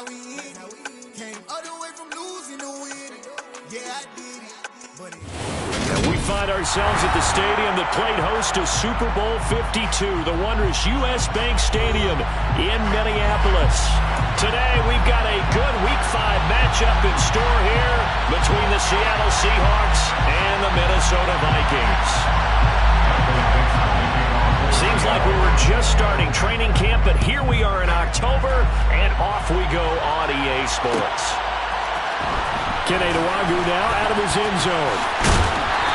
how we hit it. Came all the way from losing to winning. Yeah, I did it. But and we find ourselves at the stadium that played host to Super Bowl 52, the wondrous U.S. Bank Stadium in Minneapolis. Today, we've got a good Week 5 matchup in store here between the Seattle Seahawks and the Minnesota Vikings. Seems like we were just starting training camp, but here we are in October, and off we go on EA Sports. Kenny Nwangu now out of his end zone.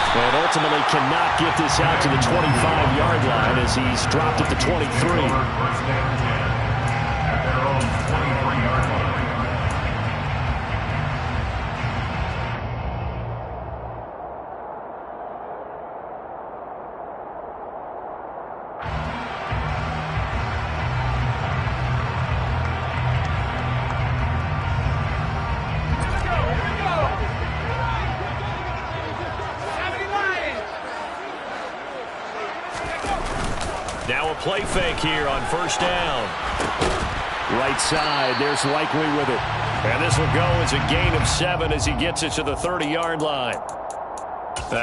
And ultimately cannot get this out to the 25-yard line as he's dropped at the 23. Now a play fake here on first down. Right side, there's Likely with it. And this will go as a gain of 7 as he gets it to the 30-yard line.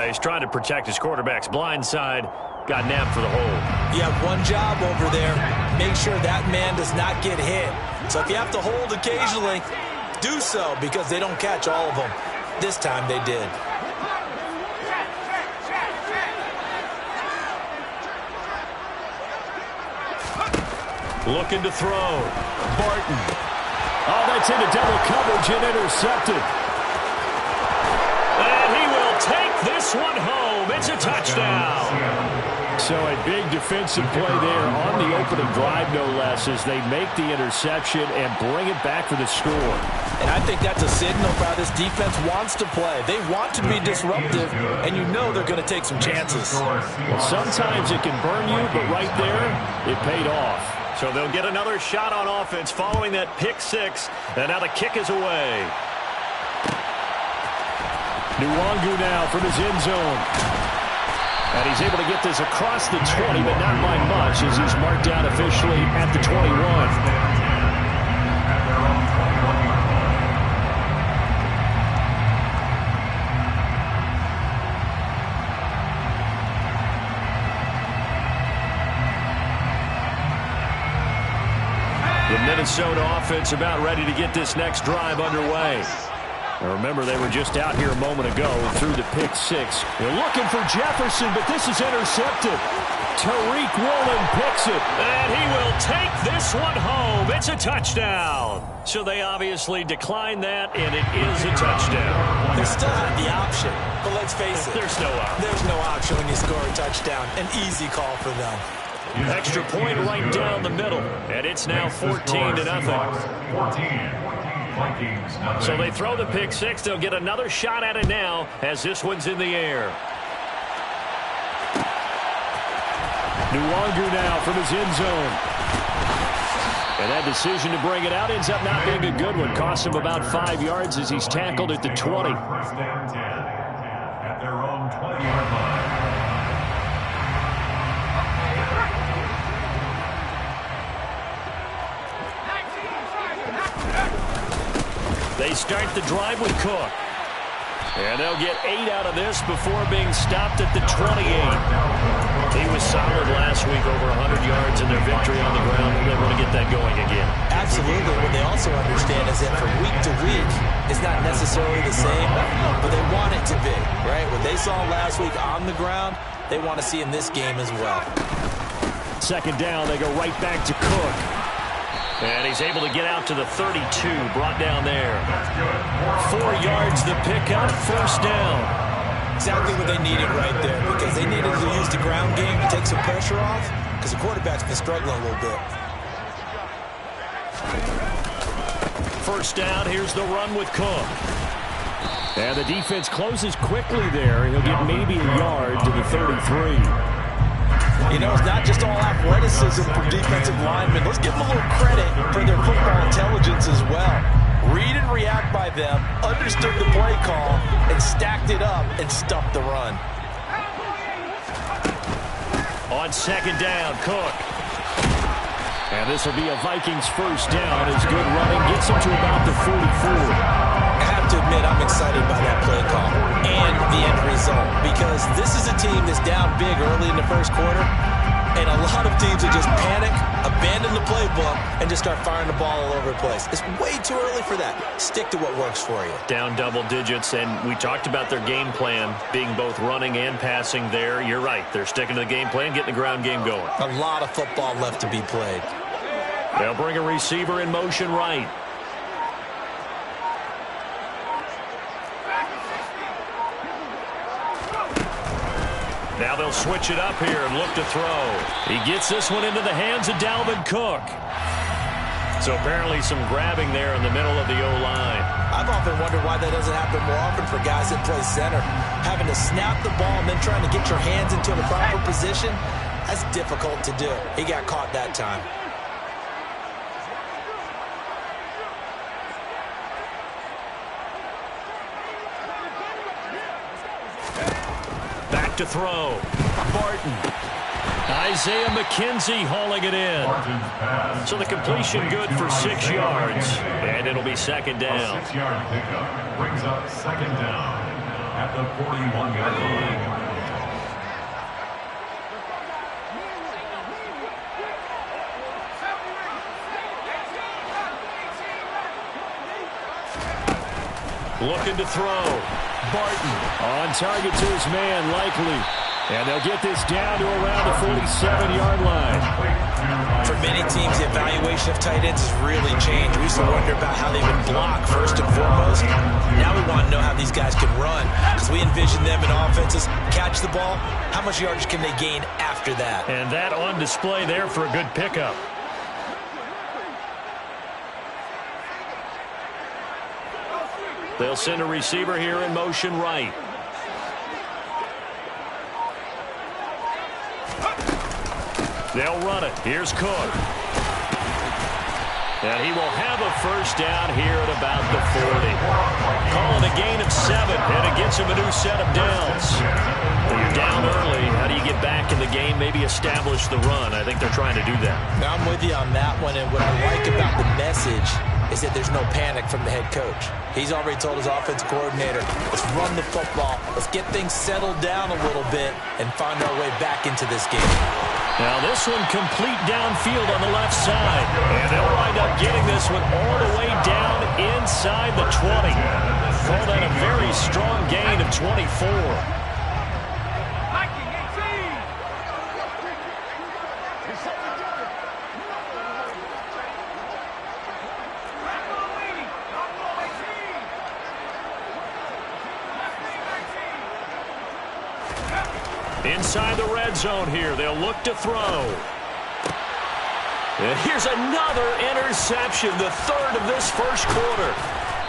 He's trying to protect his quarterback's blind side. Got nabbed for the hold. You have one job over there. Make sure that man does not get hit. So if you have to hold occasionally, do so because they don't catch all of them. This time they did. Looking to throw. Barton. Oh, that's into double coverage and intercepted. And he will take this one home. It's a touchdown. So a big defensive play there on the opening drive, no less, as they make the interception and bring it back for the score. And I think that's a signal for how this defense wants to play. They want to be disruptive, and you know they're going to take some chances. Well, sometimes it can burn you, but right there, it paid off. So they'll get another shot on offense following that pick six. And now the kick is away. Nwangu now from his end zone. And he's able to get this across the 20, but not by much as he's marked down officially at the 21. The Minnesota offense about ready to get this next drive underway. Now remember, they were just out here a moment ago through the pick six. They're looking for Jefferson, but this is intercepted. Tariq Woolen picks it. And he will take this one home. It's a touchdown. So they obviously declined that, and it is a touchdown. They still have the option, but let's face it. There's no option. There's no option when you score a touchdown. An easy call for them. Extra point right down the middle, and it's now 14-0. So they throw the pick six. They'll get another shot at it now as this one's in the air. Nwangu now from his end zone. And that decision to bring it out ends up not being a good one. Costs him about 5 yards as he's tackled at the 20. First down 10 at their own 20-yard line. They start the drive with Cook. And they'll get 8 out of this before being stopped at the 28. He was solid last week, over 100 yards in their victory on the ground, and they want to get that going again. Absolutely. What they also understand is that from week to week, it's not necessarily the same, but they want it to be, right? What they saw last week on the ground, they want to see in this game as well. Second down, they go right back to Cook. And he's able to get out to the 32, brought down there. 4 yards the pickup, first down. Exactly what they needed right there, because they needed to use the ground game to take some pressure off, because the quarterback's been struggling a little bit. First down, here's the run with Cook. And the defense closes quickly there. He'll get maybe a yard to the 33. You know, it's not just all athleticism for defensive linemen. Let's give them a little credit for their football intelligence as well. Read and react by them, understood the play call, and stacked it up and stuffed the run. On second down, Cook. And this will be a Vikings first down as good running gets them to about the 44. I have to admit, I'm excited by that play call and the end result, because this is a team that's down big early in the first quarter, and a lot of teams that just panic, abandon the playbook, and just start firing the ball all over the place. It's way too early for that. Stick to what works for you. Down double digits, and we talked about their game plan being both running and passing there. You're right. They're sticking to the game plan, getting the ground game going. A lot of football left to be played. They'll bring a receiver in motion right. Now they'll switch it up here and look to throw. He gets this one into the hands of Dalvin Cook. So apparently some grabbing there in the middle of the O-line. I've often wondered why that doesn't happen more often for guys that play center. Having to snap the ball and then trying to get your hands into the proper position, that's difficult to do. He got caught that time. Back to throw. Barton. Isaiah McKenzie hauling it in. So the completion good for 6 yards. And it'll be second down. A 6-yard pickup brings up second down at the 41-yard line. Looking to throw. Barton on target to his man, Likely. And they'll get this down to around the 47-yard line. For many teams, the evaluation of tight ends has really changed. We used to wonder about how they would block first and foremost. Now we want to know how these guys can run, because we envision them in offenses catch the ball. How much yardage can they gain after that? And that on display there for a good pickup. They'll send a receiver here in motion right. They'll run it. Here's Cook. And he will have a first down here at about the 40. Calling a gain of 7, and it gets him a new set of downs. When you're down early, how do you get back in the game, maybe establish the run? I think they're trying to do that. Now, I'm with you on that one, and what I like about the message is that there's no panic from the head coach. He's already told his offensive coordinator, let's run the football, let's get things settled down a little bit and find our way back into this game. Now this one complete downfield on the left side. And they'll wind up getting this one all the way down inside the 20. Call that a very strong gain of 24. Inside the red zone here, they'll look to throw. And here's another interception, the third of this first quarter.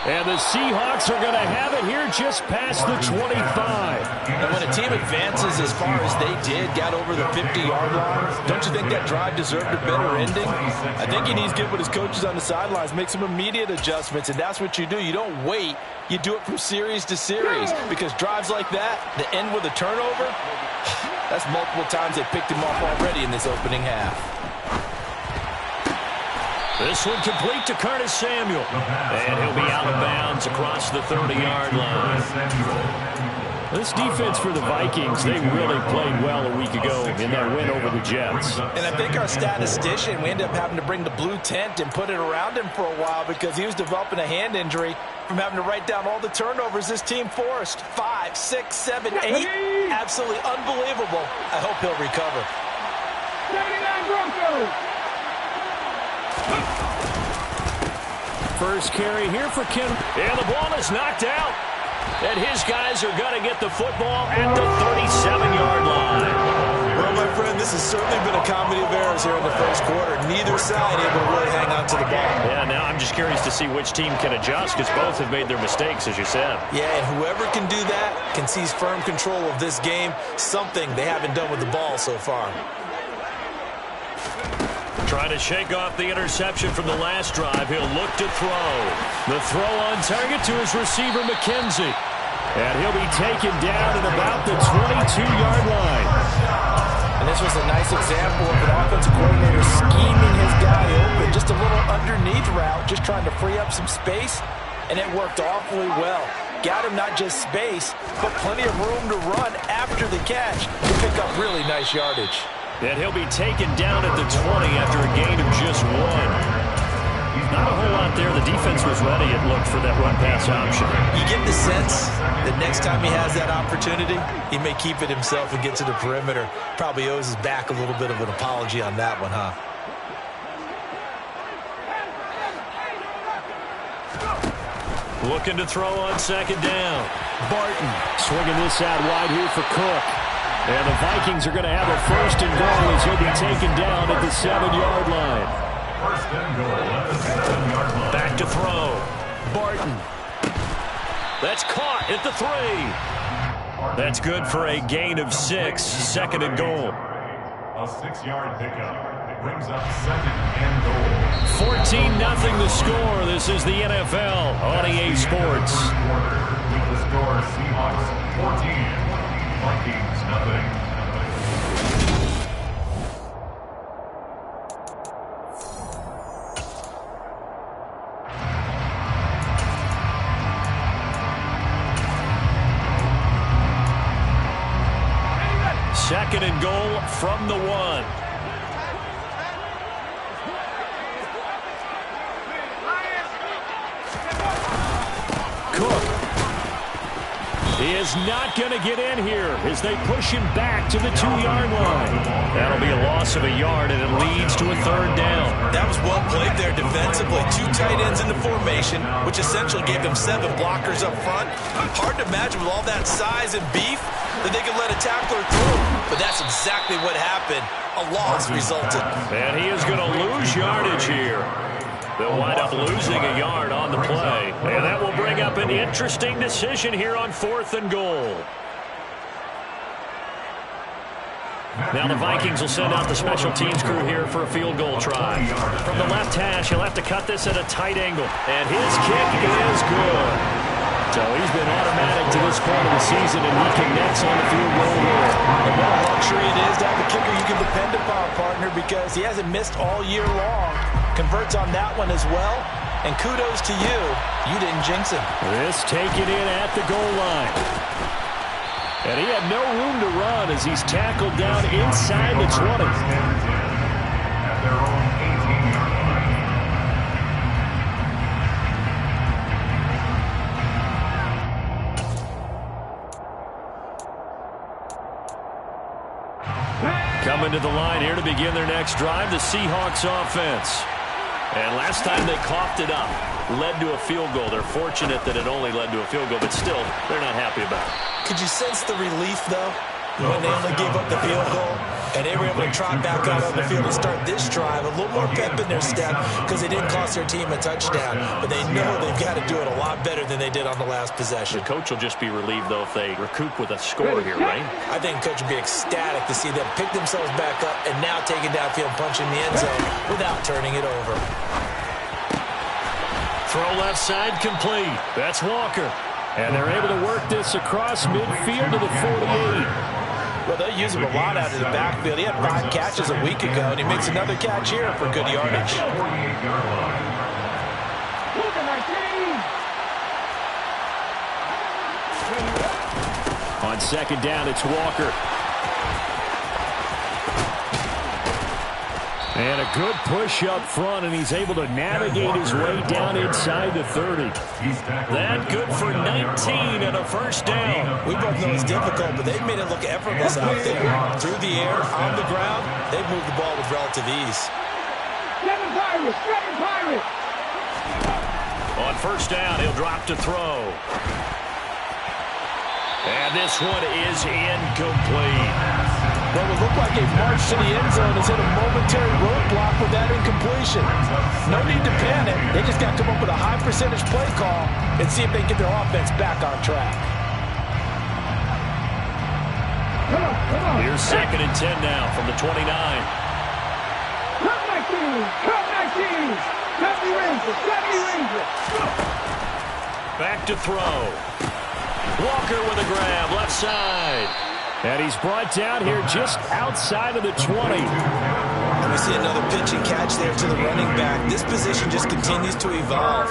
And the Seahawks are going to have it here just past the 25. And when a team advances as far as they did, got over the 50-yard line, don't you think that drive deserved a better ending? I think he needs to get with his coaches on the sidelines, make some immediate adjustments, and that's what you do. You don't wait. You do it from series to series, because drives like that, that end with a turnover, that's multiple times they picked him off already in this opening half. This one complete to Curtis Samuel. And he'll be out of bounds across the 30-yard line. This defense for the Vikings, they really played well a week ago in their win over the Jets. And I think our statistician, we ended up having to bring the blue tent and put it around him for a while because he was developing a hand injury from having to write down all the turnovers this team forced. 5, 6, 7, 8. Absolutely unbelievable. I hope he'll recover. 39 Broncos. First carry here for Kim. And the ball is knocked out. And his guys are going to get the football at the 37-yard line. Well, my friend, this has certainly been a comedy of errors here in the first quarter. Neither side able to really hang on to the ball. Yeah, now I'm just curious to see which team can adjust because both have made their mistakes, as you said. Yeah, and whoever can do that can seize firm control of this game, something they haven't done with the ball so far. Trying to shake off the interception from the last drive. He'll look to throw. The throw on target to his receiver, McKenzie. And he'll be taken down at about the 22-yard line. And this was a nice example of an offensive coordinator scheming his guy open. Just a little underneath route, just trying to free up some space, and it worked awfully well. Got him not just space, but plenty of room to run after the catch to pick up really nice yardage. And he'll be taken down at the 20 after a gain of just 1. Not a whole lot there. The defense was ready, it looked, for that run-pass option. You get the sense that next time he has that opportunity, he may keep it himself and get to the perimeter. Probably owes his back a little bit of an apology on that one, huh? Looking to throw on second down. Barton swinging this out wide here for Cook. And the Vikings are going to have a first and goal as he'll be taken down at the 7-yard line. First and goal at the 7-yard line. Back to throw. Barton. That's caught at the 3. That's good for a gain of 6. Second and goal. A 6-yard pickup. Brings up second and goal. 14-0 the score. This is the NFL on EA Sports. With the score, Seahawks 14, Vikings 0. Second and goal from the 1. Cook. He is not going to get in here as they push him back to the 2-yard line. That'll be a loss of a yard, and it leads to a third down. That was well played there defensively. 2 tight ends in the formation, which essentially gave them 7 blockers up front. Hard to imagine with all that size and beef that they could let a tackler through. But that's exactly what happened. A loss resulted. And he is going to lose yardage here. They'll wind up losing a yard on the play. And that will bring up an interesting decision here on 4th and goal. Now the Vikings will send out the special teams crew here for a field goal try. From the left hash, he'll have to cut this at a tight angle. And his kick is good. So he's been automatic to this point of the season, and he connects on the field goal here. And what a luxury it is to have a kicker you can depend upon, partner, because he hasn't missed all year long. Converts on that one as well. And kudos to you. You didn't jinx him. This taken in at the goal line. And he had no room to run as he's tackled down inside the 20. At their own 18-yard line. Coming to the line here to begin their next drive, the Seahawks offense. And last time they coughed it up, led to a field goal. They're fortunate that it only led to a field goal, but still, they're not happy about it. Could you sense the relief, though, when they only gave up the field goal and they were able to trot back out on the field and start this drive? A little more pep in their step because they didn't cost their team a touchdown, but they know they've got to do it a lot better than they did on the last possession. The coach will just be relieved, though, if they recoup with a score here, right? I think the coach will be ecstatic to see them pick themselves back up and now take it downfield, punching the end zone without turning it over. Throw left side complete. That's Walker. And they're able to work this across midfield to the 48. Well, they'll use him a lot out of the backfield. He had 5 catches a week ago, and he makes another catch here for good yardage. 48-yard line. On second down, it's Walker. And a good push up front, and he's able to navigate his way down inside the 30. That good for 19 and a first down. We both know it's difficult, but they've made it look effortless out there. Through the air, on the ground, they've moved the ball with relative ease. Seven Pirates! On first down, he'll drop to throw. And this one is incomplete. What would look like a march to the end zone has hit a momentary roadblock with that incompletion. No need to panic. They just got to come up with a high percentage play call and see if they can get their offense back on track. Here's second and 10 now from the 29. Cut 19! Cut the Ranger! Back to throw. Walker with a grab, left side. And he's brought down here just outside of the 20. And we see another pitch and catch there to the running back. This position just continues to evolve.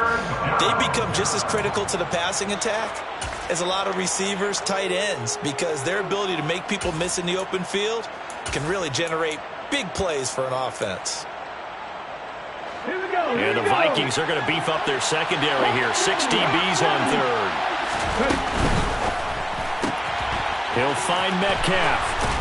They become just as critical to the passing attack as a lot of receivers, tight ends, because their ability to make people miss in the open field can really generate big plays for an offense. Here we go. And the Vikings are going to beef up their secondary here. 6 DBs on third. He'll find Metcalf.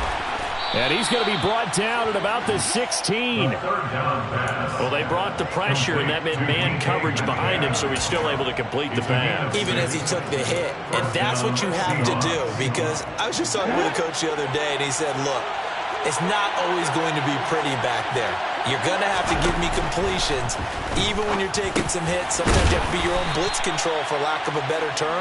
And he's going to be brought down at about the 16. Well, they brought the pressure, and that meant man coverage behind him, so he's still able to complete the pass. Even as he took the hit. And that's what you have to do, because I was just talking with a coach the other day, and he said, look, it's not always going to be pretty back there. You're going to have to give me completions, even when you're taking some hits. Sometimes you have to be your own blitz control, for lack of a better term.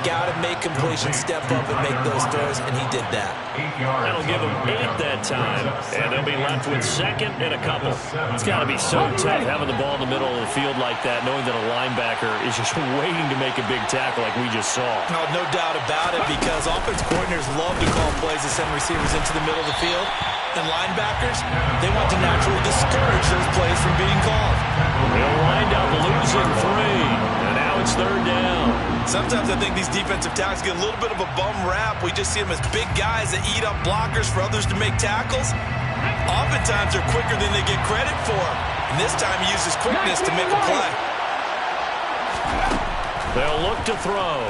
Got to make completions, step up and make those throws, and he did that. That'll give him 8 that time, and they'll be left with second and a couple. It's got to be so tough having the ball in the middle of the field like that, knowing that a linebacker is just waiting to make a big tackle like we just saw. No doubt about it, because offense coordinators love to call plays to send receivers into the middle of the field. And linebackers, they want to naturally discourage those plays from being called. He'll wind up losing 3, and now it's third down. Sometimes I think these defensive tackles get a little bit of a bum rap. We just see them as big guys that eat up blockers for others to make tackles. Oftentimes they're quicker than they get credit for. And this time he uses quickness to make a play. They'll look to throw.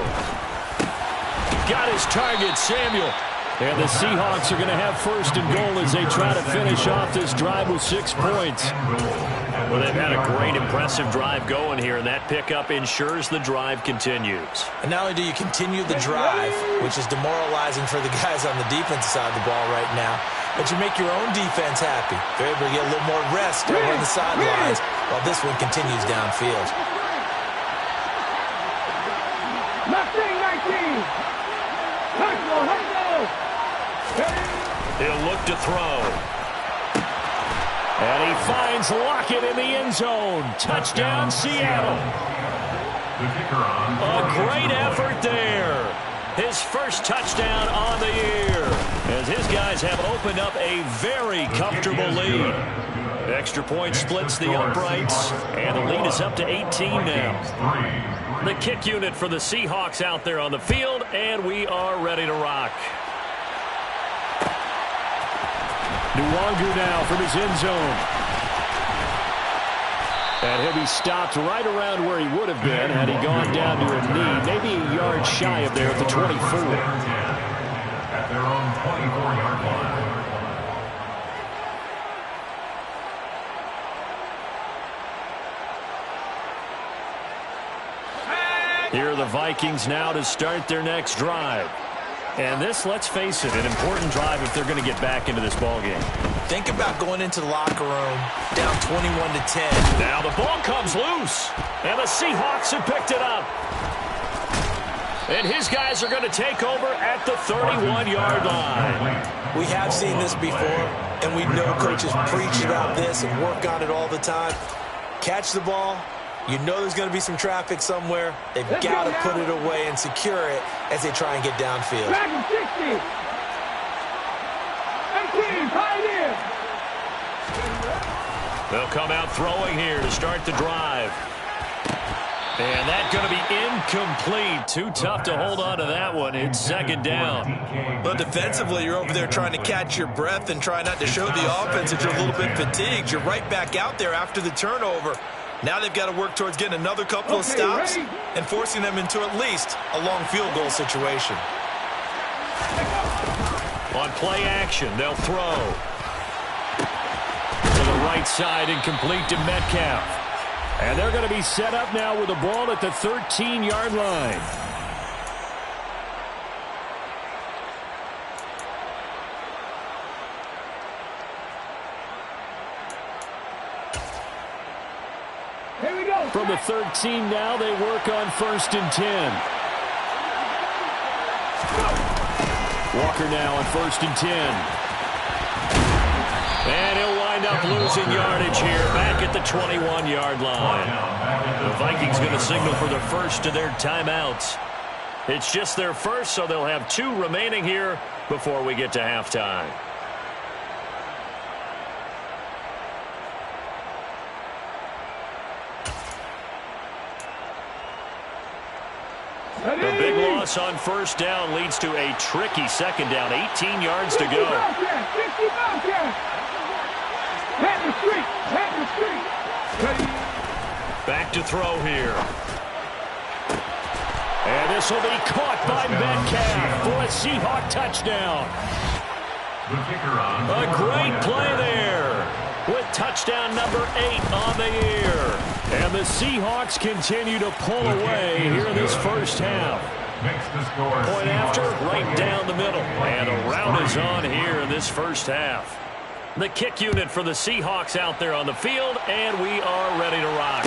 Got his target, Samuel. And the Seahawks are going to have first and goal as they try to finish off this drive with 6 points. Well, they've had a great, impressive drive going here, and that pickup ensures the drive continues. And not only do you continue the drive, which is demoralizing for the guys on the defensive side of the ball right now, but you make your own defense happy. They're able to get a little more rest over on the sidelines while this one continues downfield. Mustang 19. Hustle. He'll look to throw. And he finds Lockett in the end zone. Touchdown, Seattle. A great effort there. His first touchdown on the year, as his guys have opened up a very comfortable lead. Extra point splits the uprights, and the lead is up to 18 now. The kick unit for the Seahawks out there on the field, and we are ready to rock. Nwangu now from his end zone. And he'll be stopped right around where he would have been had he gone down to a knee, maybe a yard shy of there at the 24. At their own 24-yard line. Here are the Vikings now to start their next drive. And this, let's face it, an important drive if they're going to get back into this ballgame. Think about going into the locker room down 21-10. Now the ball comes loose, and the Seahawks have picked it up. And his guys are going to take over at the 31-yard line. We have seen this before, and we know coaches preach about this and work on it all the time. Catch the ball. You know there's going to be some traffic somewhere. They've got to put it away and secure it as they try and get downfield. 60. 18, Pioneer. They'll come out throwing here to start the drive. And that's going to be incomplete. Too tough to hold on to that one. It's second down. But defensively, you're over there trying to catch your breath and try not to show the offense that you're a little bit fatigued. You're right back out there after the turnover. Now they've got to work towards getting another couple of stops and forcing them into at least a long field goal situation. On play action, they'll throw. To the right side and complete to Metcalf. And they're going to be set up now with the ball at the 13-yard line. Here we go. From the 13 now, they work on first and 10. Walker now on first and 10. And he'll wind up losing yardage here back at the 21-yard line. The Vikings going to signal for the first of their timeouts. It's just their first, so they'll have 2 remaining here before we get to halftime. The big loss on first down leads to a tricky second down. 18 yards to go. Back to throw here. And this will be caught by Metcalf for a Seahawk touchdown. A great play there with touchdown number 8 on the year. And the Seahawks continue to pull away here in this first half. Point after, right down the middle. And a rout is on here in this first half. The kick unit for the Seahawks out there on the field, and we are ready to rock.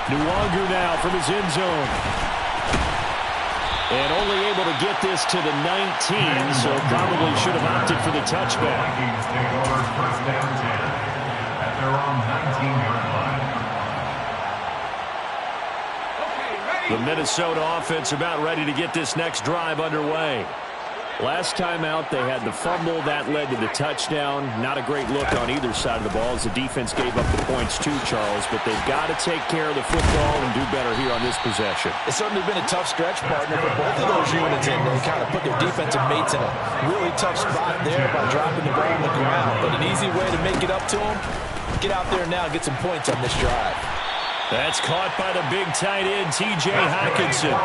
Nwangu now from his end zone. And only able to get this to the 19, so probably should have opted for the touchback. First down 10 at their own 19-yard line. The Minnesota offense about ready to get this next drive underway. Last time out, they had the fumble. That led to the touchdown. Not a great look on either side of the ball as the defense gave up the points too, Charles. But they've got to take care of the football and do better here on this possession. It's certainly been a tough stretch, partner, for both of those units, and they kind of put their defensive mates in a really tough spot there by dropping the ball on the ground. But an easy way to make it up to them, get out there now and get some points on this drive. That's caught by the big tight end, T.J. Hockenson.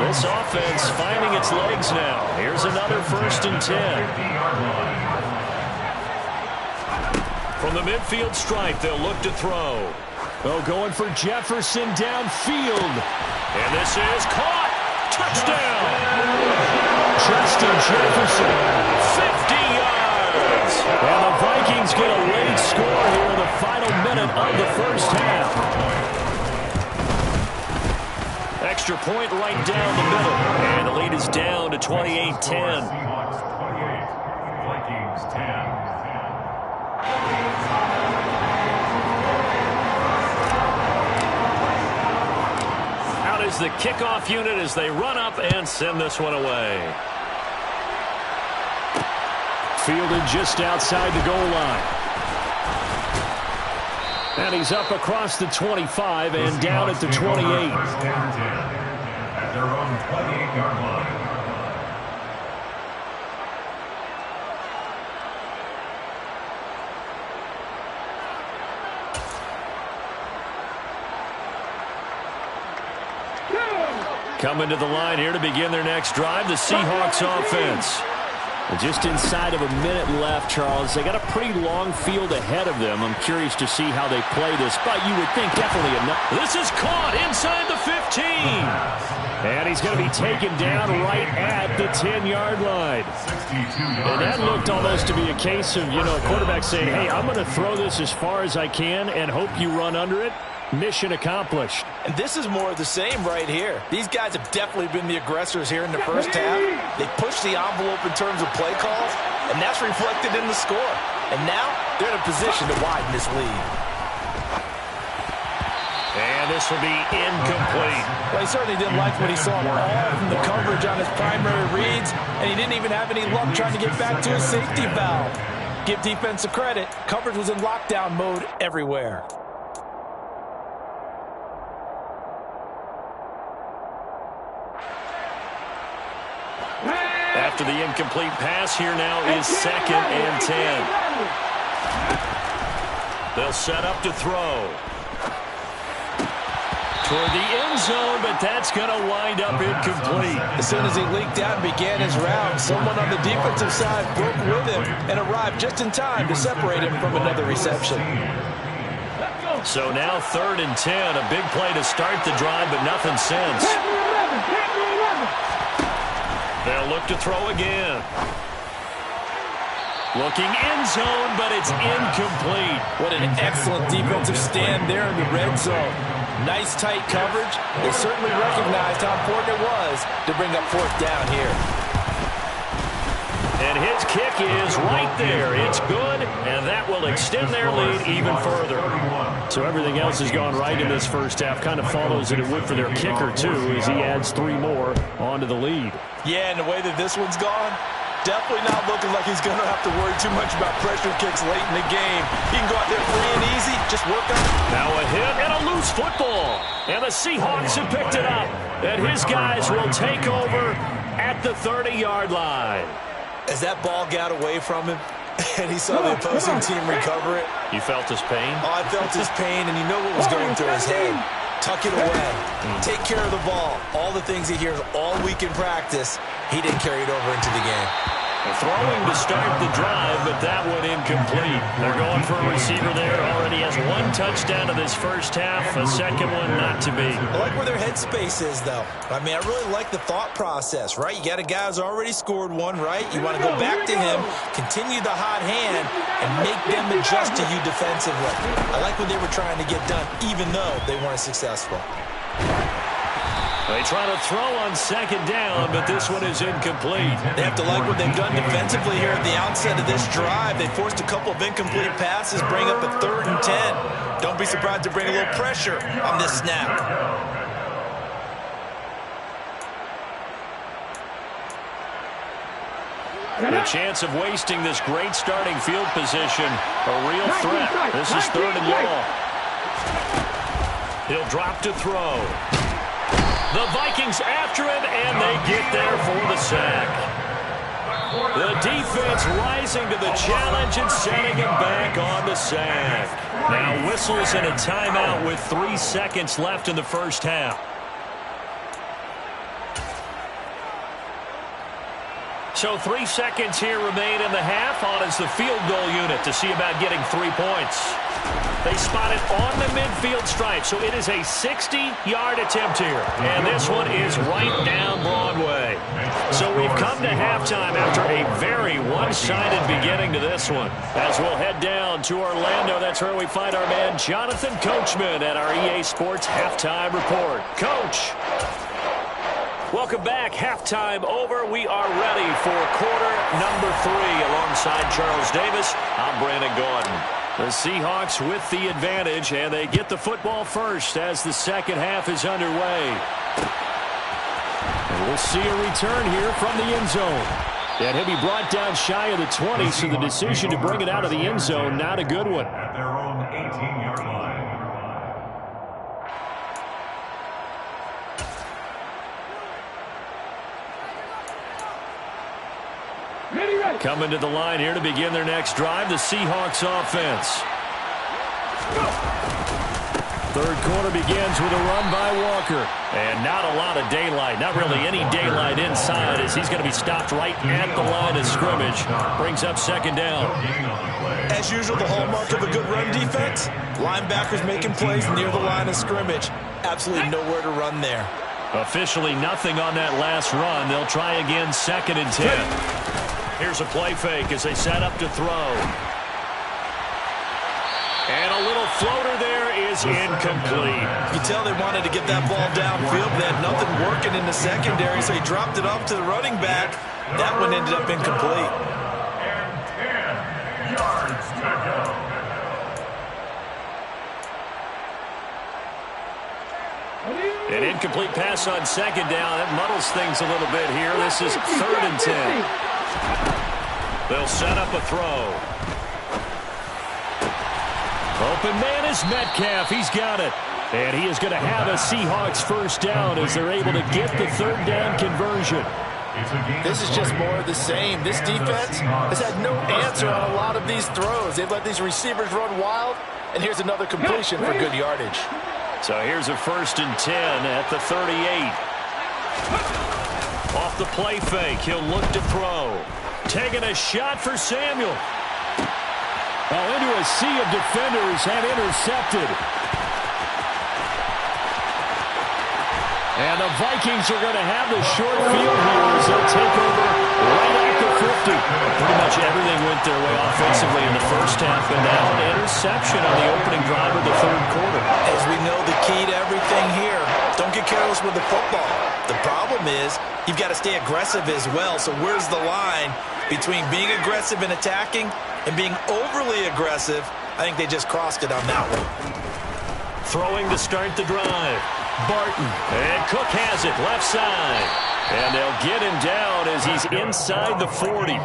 This offense finding its legs now. Here's another 1st and 10. From the midfield stripe, they'll look to throw. Oh, going for Jefferson downfield. And this is caught. Touchdown. Justin Jefferson, 50 yards. And the Vikings get a late score here in the final minute of the first half. Extra point right down the middle. And the lead is down to 28-10. Seahawks 28, Vikings 10. Out is the kickoff unit as they run up and send this one away. Fielded just outside the goal line. And he's up across the 25 and down at the 28. At their own 28-yard line. Coming to the line here to begin their next drive, the Seahawks offense. Just inside of a minute left, Charles. They got a pretty long field ahead of them. I'm curious to see how they play this, but you would think definitely enough. This is caught inside the 15. And he's going to be taken down right at the 10-yard line. And that looked almost to be a case of, a quarterback saying, hey, I'm going to throw this as far as I can and hope you run under it. Mission accomplished. And this is more of the same right here. These guys have definitely been the aggressors here in the first half. They pushed the envelope in terms of play calls, and that's reflected in the score. And now they're in a position to widen this lead. And this will be incomplete. Well, he certainly didn't like what he saw all from the coverage on his primary reads, and he didn't even have any luck trying to get back to his safety valve. Give defense a credit. Coverage was in lockdown mode everywhere. After the incomplete pass, here now is 2nd and 10. They'll set up to throw. Toward the end zone, but that's going to wind up incomplete. As soon as he leaked out and began his route, someone on the defensive side broke with him and arrived just in time to separate him from another reception. So now 3rd and 10, a big play to start the drive, but nothing since. They'll look to throw again. Looking end zone, but it's incomplete. What an excellent defensive stand there in the red zone. Nice tight coverage. They certainly recognized how important it was to bring up 4th down here. And his kick is right there. It's good, and that will extend their lead even further. So everything else has gone right in this first half. Kind of follows that it would for their kicker, too, as he adds 3 more onto the lead. Yeah, and the way that this one's gone, definitely not looking like he's going to have to worry too much about pressure kicks late in the game. He can go out there free and easy, just work on it. Now a hit and a loose football. And the Seahawks have picked it up. And his guys will take over at the 30-yard line. As that ball got away from him, and he saw the opposing team recover it. You felt his pain? Oh, I felt his pain, and you know what was going through his head. Tuck it away. Take care of the ball. All the things he hears all week in practice, he didn't carry it over into the game. Throwing to start the drive, but that one incomplete. They're going for a receiver there. Already has 1 touchdown in this first half. A second one not to be. I like where their headspace is, though. I mean, I really like the thought process, right? You got a guy who's already scored one, right? You want to go back to him, continue the hot hand, and make them adjust to you defensively. I like what they were trying to get done, even though they weren't successful. They try to throw on second down, but this one is incomplete. They have to like what they've done defensively here at the outset of this drive. They forced a couple of incomplete passes, bring up a 3rd and 10. Don't be surprised to bring a little pressure on this snap. The chance of wasting this great starting field position, a real threat. This is 3rd and long. He'll drop to throw. The Vikings after him, and they get there for the sack. The defense rising to the challenge and setting him back on the sack. Now whistles and a timeout with 3 seconds left in the first half. So 3 seconds here remain in the half. On is the field goal unit to see about getting 3 points. They spot it on the midfield stripe, so it is a 60-yard attempt here. And this one is right down Broadway. So we've come to halftime after a very one-sided beginning to this one. As we'll head down to Orlando, that's where we find our man Jonathan Coachman at our EA Sports Halftime Report. Coach. Welcome back. Halftime over. We are ready for quarter number 3 alongside Charles Davis. I'm Brandon Gordon. The Seahawks with the advantage, and they get the football first as the second half is underway. And we'll see a return here from the end zone. And he'll be brought down shy of the 20, so the decision to bring it out of the end zone, not a good one. At their own 18-yard line. Coming to the line here to begin their next drive, the Seahawks offense. Third quarter begins with a run by Walker. And not a lot of daylight, not really any daylight inside, as he's going to be stopped right at the line of scrimmage. Brings up second down. As usual, the hallmark of a good run defense, linebackers making plays near the line of scrimmage. Absolutely nowhere to run there. Officially nothing on that last run. They'll try again, 2nd and 10. Here's a play fake as they set up to throw. And a little floater there is incomplete. You can tell they wanted to get that ball downfield. They had nothing working in the secondary, so he dropped it off to the running back. That one ended up incomplete. And 10 yards to go. An incomplete pass on second down. That muddles things a little bit here. This is 3rd and 10. They'll set up a throw. Open man is Metcalf. He's got it. And he is going to have a Seahawks first down as they're able to get the 3rd down conversion. This is just more of the same. This defense has had no answer on a lot of these throws. They've let these receivers run wild, and here's another completion for good yardage. So here's a 1st and 10 at the 38. Off the play fake, he'll look to throw. Taking a shot for Samuel. Oh, into a sea of defenders and intercepted. And the Vikings are going to have the short field here as they'll take over right at the 50. Pretty much everything went their way offensively in the first half, and now an interception on the opening drive of the 3rd quarter. As we know, the key to everything here, don't get carried post with the football. The problem is you've got to stay aggressive as well. So where's the line between being aggressive and attacking and being overly aggressive? I think they just crossed it on that one. Throwing to start the drive. Barton. And Cook has it left side. And they'll get him down as he's inside the 40.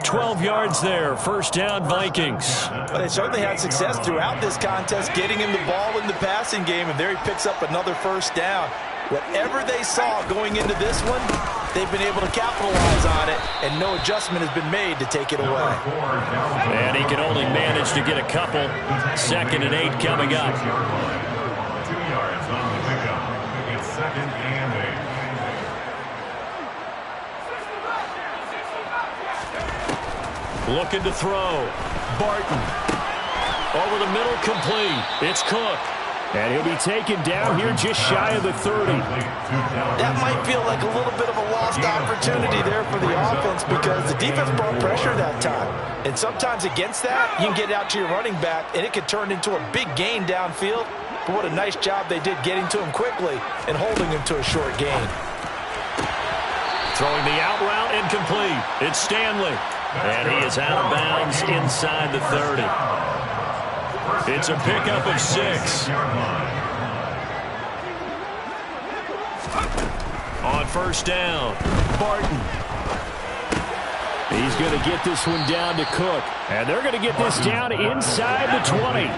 12 yards there. First down, Vikings. But they certainly had success throughout this contest getting him the ball in the passing game, and there he picks up another first down. Whatever they saw going into this one, they've been able to capitalize on it, and no adjustment has been made to take it away. And he can only manage to get a couple. 2nd and 8 coming up. 2 yards on the pickup. It's 2nd and 8. Looking to throw. Barton. Over the middle, complete. It's Cook. And he'll be taken down here just shy of the 30. That might feel like a little bit of a lost opportunity there for the offense because the defense brought pressure that time. And sometimes against that, you can get out to your running back, and it could turn into a big gain downfield. But what a nice job they did getting to him quickly and holding him to a short gain. Throwing the out route, incomplete. It's Stanley. And he is out of bounds inside the 30. It's a pickup of 6. On first down, Barton. He's going to get this one down to Cook. And they're going to get this down inside the 20. A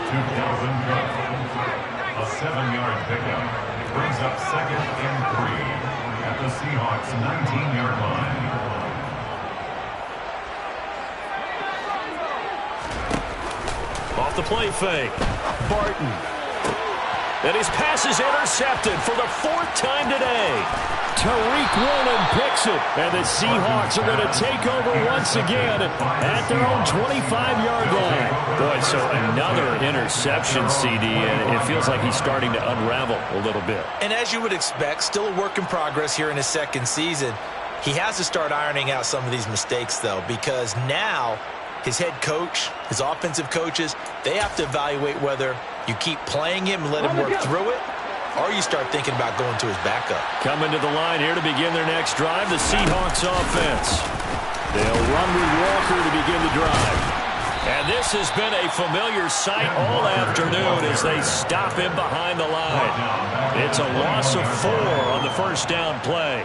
7-yard pickup. Brings up 2nd and 3 at the Seahawks' 19-yard line. Off the play fake. Barton. And his pass is intercepted for the 4th time today. Tariq Woolen picks it. And the Seahawks are going to take over once again at their own 25-yard line. Boy, so another interception, CD, and it feels like he's starting to unravel a little bit. And as you would expect, still a work in progress here in his 2nd season. He has to start ironing out some of these mistakes, though, because now his head coach, his offensive coaches, they have to evaluate whether you keep playing him and let him work through it, or you start thinking about going to his backup. Coming to the line here to begin their next drive, the Seahawks offense. They'll run with Walker to begin the drive. And this has been a familiar sight all afternoon as they stop him behind the line. It's a loss of 4 on the first down play.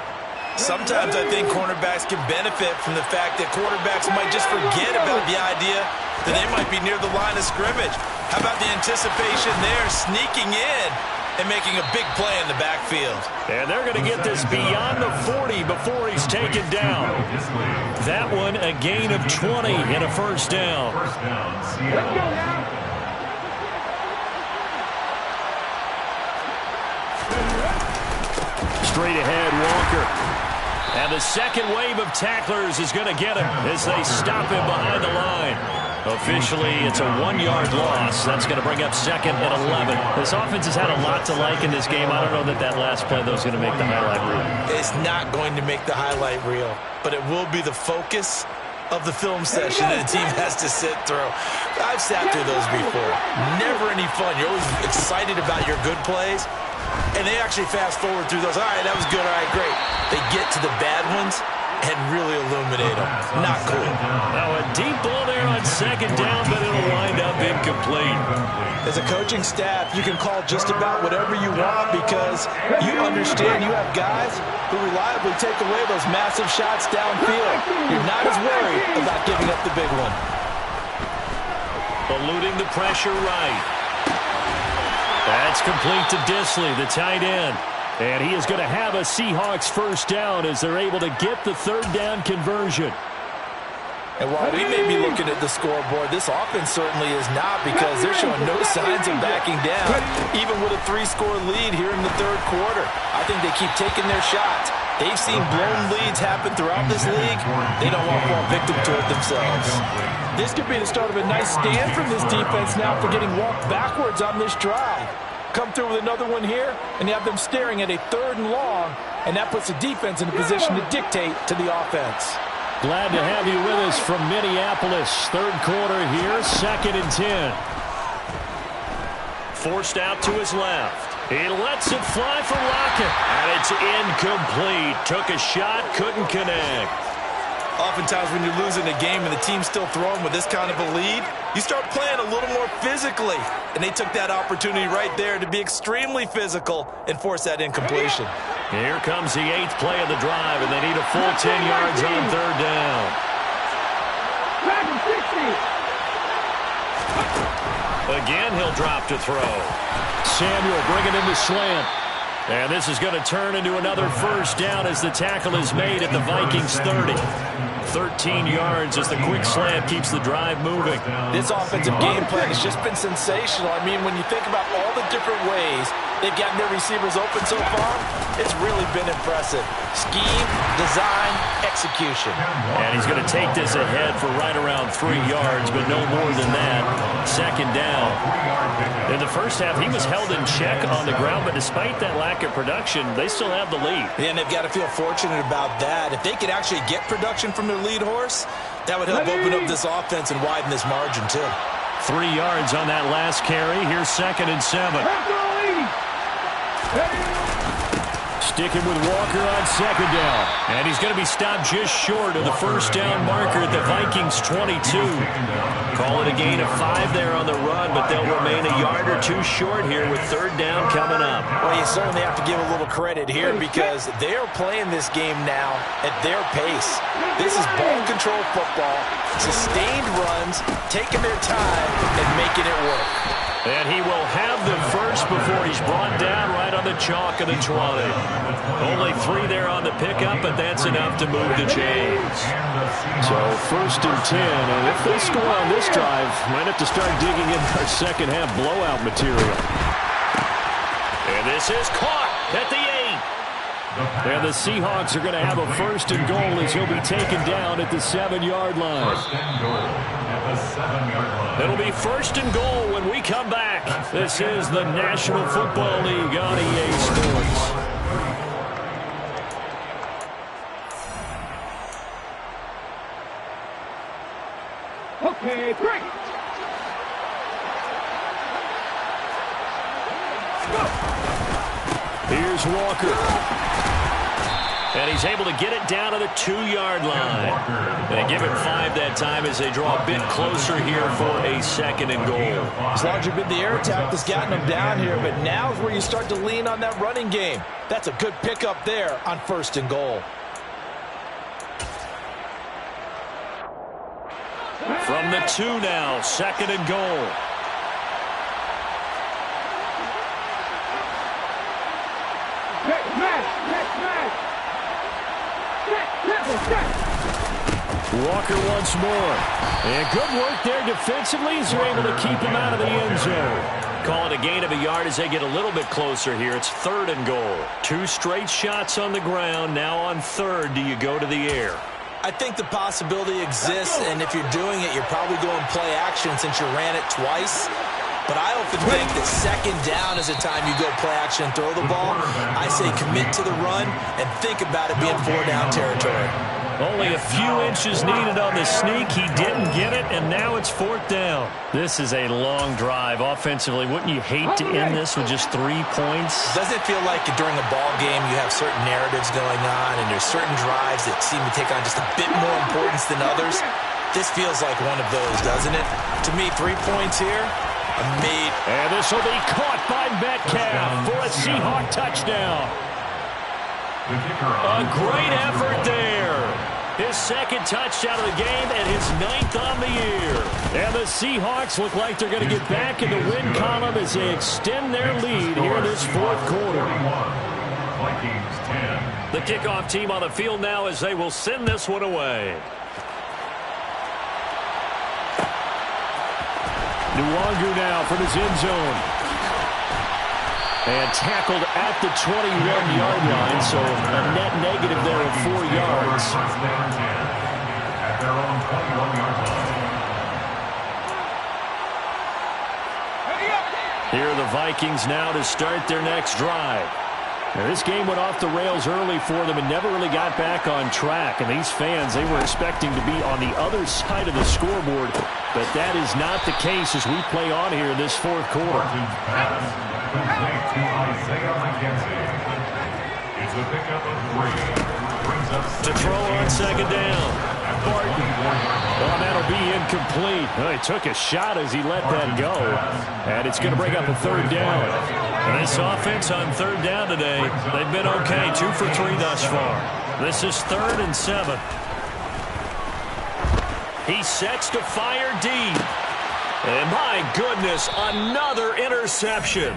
Sometimes I think cornerbacks can benefit from the fact that quarterbacks might just forget about the idea that they might be near the line of scrimmage. How about the anticipation there, sneaking in and making a big play in the backfield? And they're going to get this beyond the 40 before he's taken down. That one a gain of 20 and a first down. Let's go now. Straight ahead, Walker. And the second wave of tacklers is going to get him as they stop him behind the line. Officially, it's a 1-yard loss. That's going to bring up 2nd and 11. This offense has had a lot to like in this game. I don't know that last play, though, is going to make the highlight reel. It's not going to make the highlight reel, but it will be the focus of the film session that a team has to sit through. I've sat through those before. Never any fun. You're always excited about your good plays, and they actually fast forward through those. All right, that was good. All right, great. They get to the bad ones and really illuminate them. Not cool. Now a deep ball there on 2nd down, but it'll wind up incomplete. As a coaching staff, you can call just about whatever you want because you understand you have guys who reliably take away those massive shots downfield. You're not as worried about giving up the big one. Eluding the pressure right. That's complete to Disley, the tight end. And he is going to have a Seahawks first down as they're able to get the 3rd down conversion. And while we may be looking at the scoreboard, this offense certainly is not because they're showing no signs of backing down, even with a 3-score lead here in the 3rd quarter. I think they keep taking their shots. They've seen blown leads happen throughout this league. They don't want to fall victim to it themselves. This could be the start of a nice stand from this defense now for getting walked backwards on this drive. Come through with another one here, and you have them staring at a 3rd and long, and that puts the defense in a position to dictate to the offense. Glad to have you with us from Minneapolis. 3rd quarter here, 2nd and 10. Forced out to his left. He lets it fly for Lockett. And it's incomplete. Took a shot, couldn't connect. Oftentimes when you're losing a game and the team's still throwing with this kind of a lead, you start playing a little more physically. And they took that opportunity right there to be extremely physical and force that incompletion. Here comes the 8th play of the drive, and they need a full 10 yards on 3rd down. Again, he'll drop to throw. Samuel bringing in the slant. And this is going to turn into another 1st down as the tackle is made at the Vikings 30. 13 yards as the quick slant keeps the drive moving. This offensive game plan has just been sensational. I mean, when you think about all the different ways they've gotten their receivers open so far, it's really been impressive. Scheme, design, execution. And he's going to take this ahead for right around 3 yards, but no more than that. 2nd down. In the first half, he was held in check on the ground, but despite that lack of production, they still have the lead. And they've got to feel fortunate about that. If they could actually get production from their lead horse, that would help open up this offense and widen this margin too. 3 yards on that last carry. Here's 2nd and 7. Sticking with Walker on 2nd down. And he's going to be stopped just short of the 1st down marker at the Vikings 22. Call it a gain of 5 there on the run, but they'll remain a yard or 2 short here with 3rd down coming up. Well, you certainly have to give a little credit here because they are playing this game now at their pace. This is ball control football, sustained runs, taking their time and making it work. And he will have the first before he's brought down right on the chalk of the 20. Only 3 there on the pickup, but that's enough to move the chains. So 1st and 10, and if they score on this drive, might have to start digging into our second half blowout material. And this is caught at the 8. And the Seahawks are going to have a 1st and goal as he'll be taken down at the 7-yard line. 1st and goal at the 7-yard line. It'll be 1st and goal when we come back. This is the National Football League on EA Sports. Okay, break. Here's Walker. And he's able to get it down to the 2-yard line. They give him 5 that time as they draw a bit closer here for a 2nd and goal. It's largely been the air attack that's gotten them down here, but now is where you start to lean on that running game. That's a good pickup there on 1st and goal. From the 2 now, 2nd and goal. Walker once more. And good work there defensively as they're able to keep him out of the end zone. Call it a gain of a yard as they get a little bit closer here. It's 3rd and goal. 2 straight shots on the ground. Now on 3rd, do you go to the air? I think the possibility exists, and if you're doing it, you're probably going play action since you ran it twice. But I often think that 2nd down is the time you go play action and throw the ball. I say commit to the run and think about it being 4-down territory. Only a few inches needed on the sneak. He didn't get it, and now it's 4th down. This is a long drive. Offensively, wouldn't you hate to end this with just 3 points? Doesn't it feel like during a ball game you have certain narratives going on and there's certain drives that seem to take on just a bit more importance than others? This feels like one of those, doesn't it? To me, 3 points here, made. And this will be caught by Metcalf for a Seahawk touchdown. A great effort there. His 2nd touchdown of the game and his 9th on the year. And the Seahawks look like they're going to get back in the win column as they extend their lead here in this 4th quarter. Vikings 10. The kickoff team on the field now as they will send this one away. Nwangu now from his end zone. And tackled at the 21-yard line, so a net negative there of 4 yards. At their own 21-yard line. Here are the Vikings now to start their next drive. Now, this game went off the rails early for them and never really got back on track. And these fans, they were expecting to be on the other side of the scoreboard. But that is not the case as we play on here in this fourth quarter. It's a pickup of 3. To throw on second down. Barton. Well, that'll be incomplete. Well, he took a shot as he let that go. And it's going to bring up a third down. And this offense on third down today, they've been okay. 2 for 3 thus far. This is 3rd and 7. He sets to fire deep. And my goodness, another interception.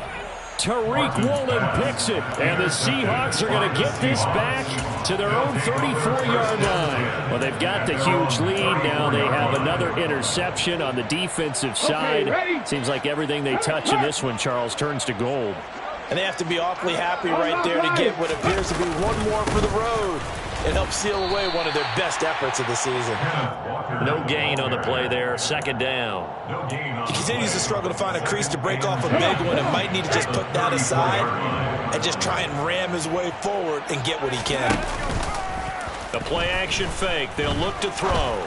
Tariq Woolen picks it, and the Seahawks are going to get this back to their own 34-yard line. Well, they've got the huge lead. Now they have another interception on the defensive side. Seems like everything they touch in this one, Charles, turns to gold. And they have to be awfully happy right there to get what appears to be one more for the road. It helps seal away one of their best efforts of the season. No gain on the play there. 2nd down. He continues to struggle to find a crease to break off a big one and might need to just put that aside and just try and ram his way forward and get what he can. The play action fake. They'll look to throw.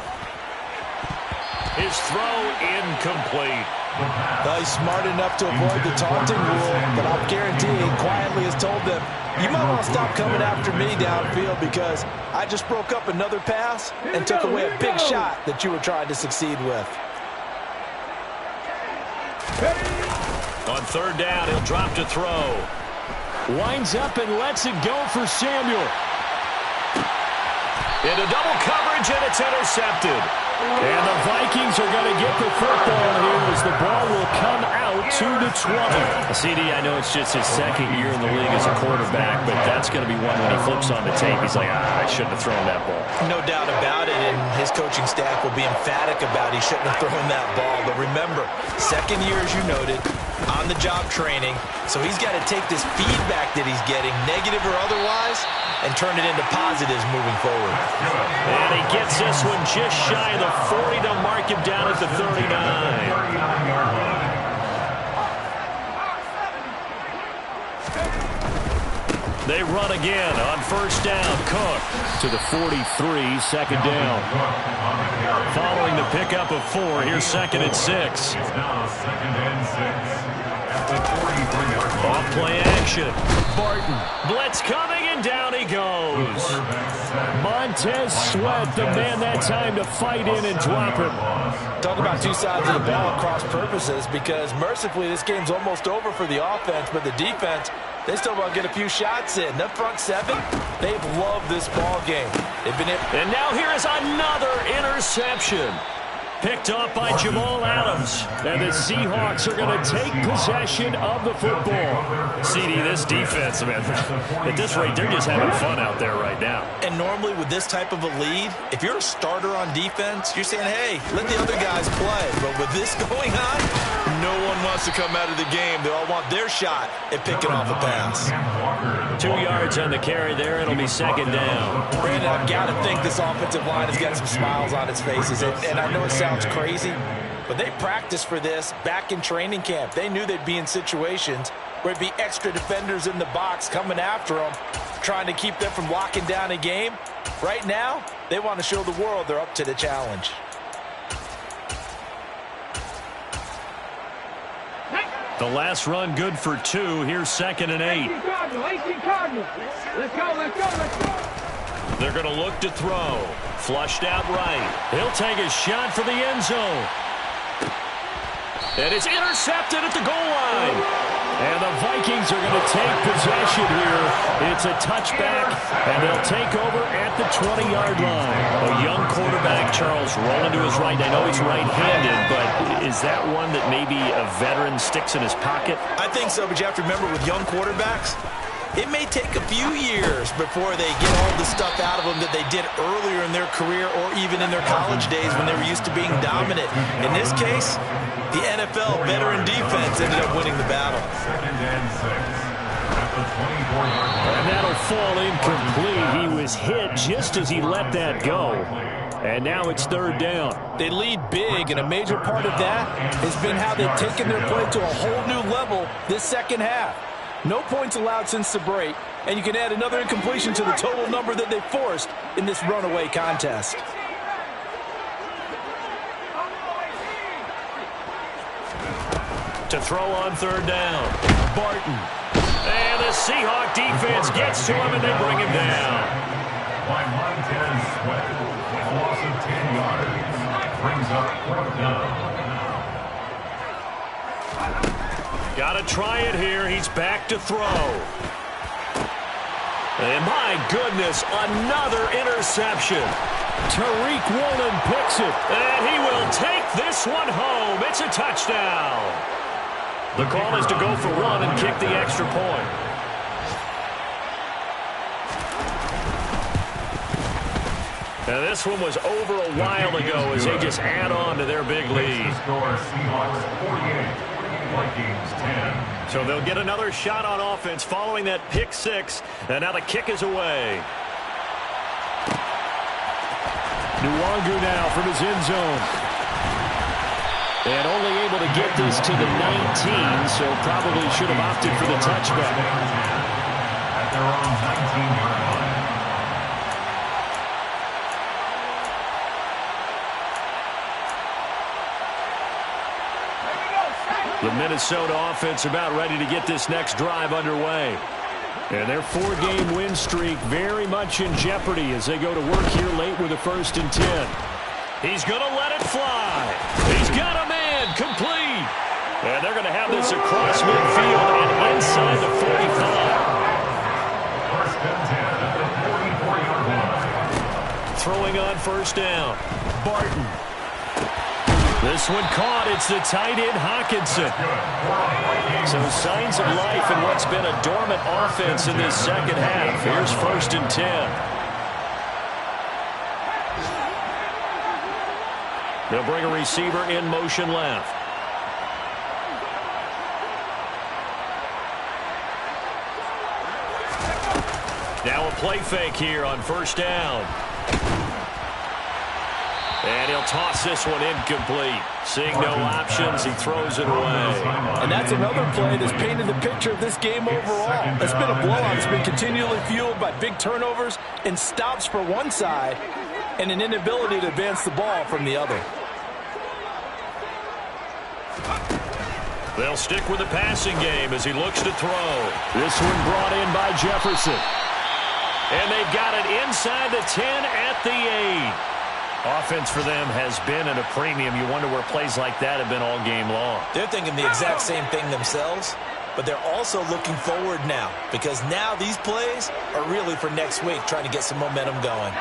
His throw incomplete. He's smart enough to avoid the taunting rule, but I'll guarantee he quietly has told them, you might want to stop coming after me downfield because I just broke up another pass and took away a big shot that you were trying to succeed with. On 3rd down, he'll drop to throw. Winds up and lets it go for Samuel. Into double coverage, and it's intercepted. And the Vikings are going to get the football here as the ball will come out to the 20. CD, I know it's just his 2nd year in the league as a quarterback, but that's going to be one when he flips on the tape. He's like, I shouldn't have thrown that ball. No doubt about it, and his coaching staff will be emphatic about he shouldn't have thrown that ball. But remember, 2nd year, as you noted, on-the-job training, so he's got to take this feedback that he's getting, negative or otherwise, and turn it into positives moving forward. And he gets this one just shy of the 40 to mark him down at the 39. They run again on 1st down. Cook to the 43, 2nd down. Following the pickup of 4, here's 2nd and 6. It's now 2nd and 6. At the 43-yard line. Off play action. Barton. Blitz coming, and down he goes. Montez Sweat, the man that time to fight in and drop him. Talk about 2 sides of the ball at cross purposes, because mercifully this game's almost over for the offense, but the defense, they still want to get a few shots in. That front 7, they've loved this ball game. They've been And now here is another interception. Picked up by Jamal Adams. And the Seahawks are going to take possession of the football. CD, this defense, man, at this rate, they're just having fun out there right now. And normally with this type of a lead, if you're a starter on defense, you're saying, hey, let the other guys play. But with this going on, no one wants to come out of the game. They all want their shot at picking off a pass. 2 yards on the carry there. It'll be 2nd down. Brandon, I've got to think this offensive line has got some smiles on its faces. And I know it sounds crazy, but they practiced for this back in training camp. They knew they'd be in situations where it'd be extra defenders in the box coming after them, trying to keep them from locking down a game. Right now, they want to show the world they're up to the challenge. The last run good for 2. Here's 2nd and 8. Let's go, let's go, let's go. They're going to look to throw. Flushed out right. He'll take a shot for the end zone. And it's intercepted at the goal line. And the Vikings are going to take possession here. It's a touchback, and they'll take over at the 20-yard line. A young quarterback, Charles, rolling to his right. I know he's right-handed, but is that one that maybe a veteran sticks in his pocket? I think so, but you have to remember with young quarterbacks, it may take a few years before they get all the stuff out of them that they did earlier in their career or even in their college days when they were used to being dominant. In this case, the NFL veteran defense ended up winning the battle. 2nd and 6. At the 24-yard line. And that'll fall incomplete. He was hit just as he let that go. And now it's 3rd down. They lead big, and a major part of that has been how they've taken their play to a whole new level this second half. No points allowed since the break, and you can add another incompletion to the total number that they forced in this runaway contest. To throw on third down, Barton. And the Seahawk defense gets to him, and they bring him down. By Montez Sweat, with a loss of 10 yards, brings up fourth down. Got to try it here. He's back to throw. And my goodness, another interception. Tariq Woolen picks it, and he will take this one home. It's a touchdown. The call is to go for one and kick the extra point. Now this one was over a while ago as they just add on to their big lead. Seahawks 48. Vikings 10. So they'll get another shot on offense following that pick six, and now the kick is away. Nwangu now from his end zone. And only able to get this to the 19, so probably should have opted for the touchback. At their own 19-yard line. The Minnesota offense about ready to get this next drive underway. And their 4-game win streak very much in jeopardy as they go to work here late with a 1st and 10. He's going to let it fly. He's got a man complete. And they're going to have this across midfield and inside the 45. 1st and 10 at the 44-yard line. Throwing on 1st down. Barton. This one caught. It's the tight end, Hawkinson. So signs of life in what's been a dormant offense in this second half. Here's 1st and 10. They'll bring a receiver in motion left. Now a play fake here on 1st down. And he'll toss this one incomplete. Seeing no options, he throws it away. And that's another play that's painted the picture of this game overall. It's been a blowout. It's been continually fueled by big turnovers and stops for one side and an inability to advance the ball from the other. They'll stick with the passing game as he looks to throw. This one brought in by Jefferson. And they've got it inside the 10 at the 8. Offense for them has been at a premium. You wonder where plays like that have been all game long. They're thinking the exact same thing themselves, but they're also looking forward now because now these plays are really for next week, trying to get some momentum going.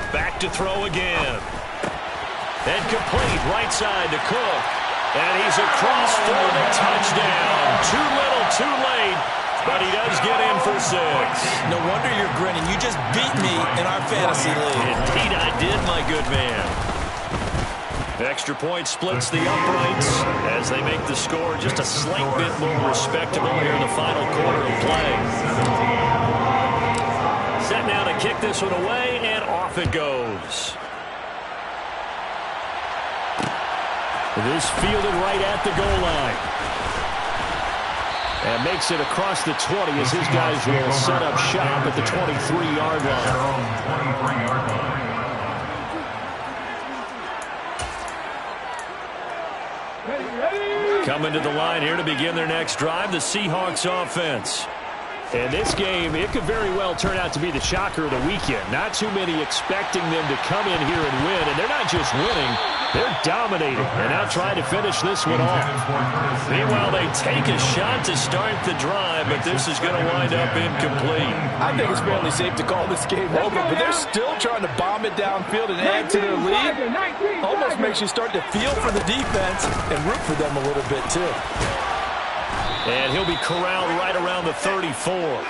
Back to throw again. And complete right side to Cook. And he's across for the touchdown. Too little, too late. But he does get in for 6. No wonder you're grinning. You just beat me in our fantasy league. Indeed I did, my good man. Extra point splits the uprights as they make the score just a slight bit more respectable here in the final quarter of play. Set now to kick this one away, and off it goes. This fielded right at the goal line. And makes it across the 20 as his guys will set up shop at the 23-yard line. Coming to the line here to begin their next drive, the Seahawks offense. And this game, it could very well turn out to be the shocker of the weekend. Not too many expecting them to come in here and win. And they're not just winning, they're dominating. And now trying to finish this one off. Meanwhile, they take a shot to start the drive, but this is going to wind up incomplete. I think it's fairly safe to call this game over, but they're still trying to bomb it downfield and add to their lead. Almost makes you start to feel for the defense and root for them a little bit, too. And he'll be corralled right around the 34.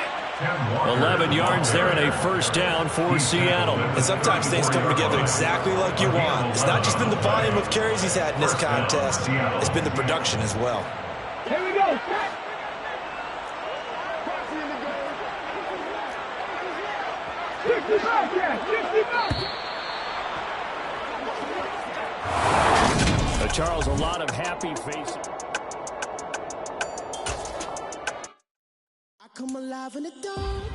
11 yards there and a 1st down for Seattle. And sometimes things come together exactly like you want. It's not just been the volume of carries he's had in this contest. It's been the production as well. Here we go. Charles, a lot of happy faces. I come alive in the dark,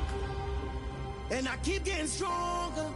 and I keep getting stronger.